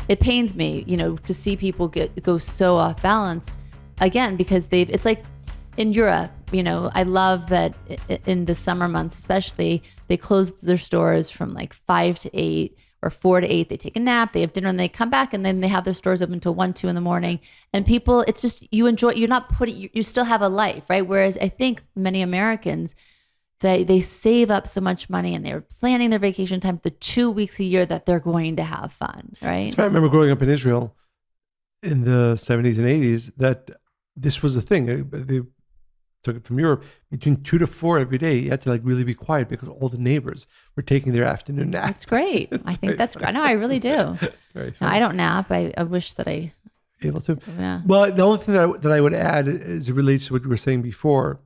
it pains me, to see people go so off balance again, because it's like in Europe, I love that in the summer months, especially, they close their stores from like 5 to 8 or 4 to 8. They take a nap, they have dinner, and they come back, and then they have their stores open until 1, 2 in the morning. And people, it's just, you still have a life, right? Whereas I think many Americans, they save up so much money, and they're planning their vacation time for the 2 weeks a year that they're going to have fun, right? That's why I remember growing up in Israel in the 70s and 80s, that this was a thing. They took it from Europe. Between 2 to 4 every day, you had to like really be quiet because all the neighbors were taking their afternoon nap. That's great. I think that's great. No, I really do. No, I don't nap. I wish that I able to. Yeah. Well, the only thing that I would add is it relates to what we were saying before.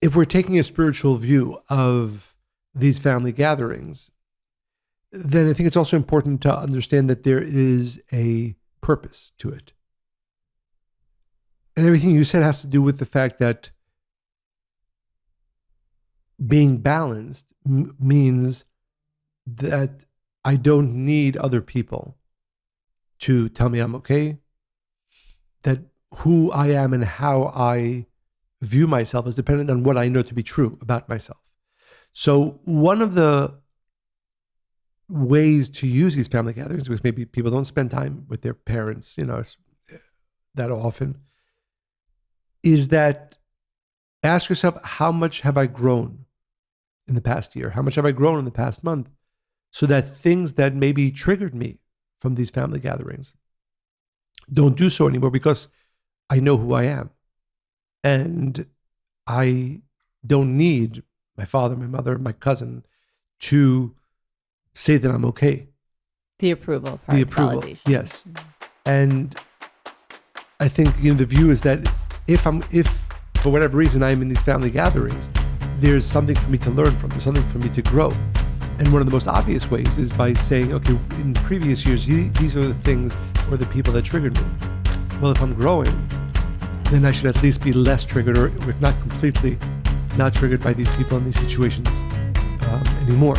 If we're taking a spiritual view of these family gatherings, then I think it's also important to understand that there is a purpose to it. And everything you said has to do with the fact that being balanced means that I don't need other people to tell me I'm okay, that who I am and how I view myself is dependent on what I know to be true about myself. So one of the ways to use these family gatherings, because maybe people don't spend time with their parents, that often, is that ask yourself, how much have I grown in the past year? How much have I grown in the past month? So that things that maybe triggered me from these family gatherings don't do so anymore, because I know who I am. And I don't need my father, my mother, my cousin to say that I'm okay. The approval part. The approval, validation. Yes. And I think the view is that if for whatever reason I'm in these family gatherings, there's something for me to learn from. There's something for me to grow. And one of the most obvious ways is by saying, okay, in previous years, these are the things or the people that triggered me. Well, if I'm growing, then I should at least be less triggered, or if not completely not triggered by these people and these situations anymore.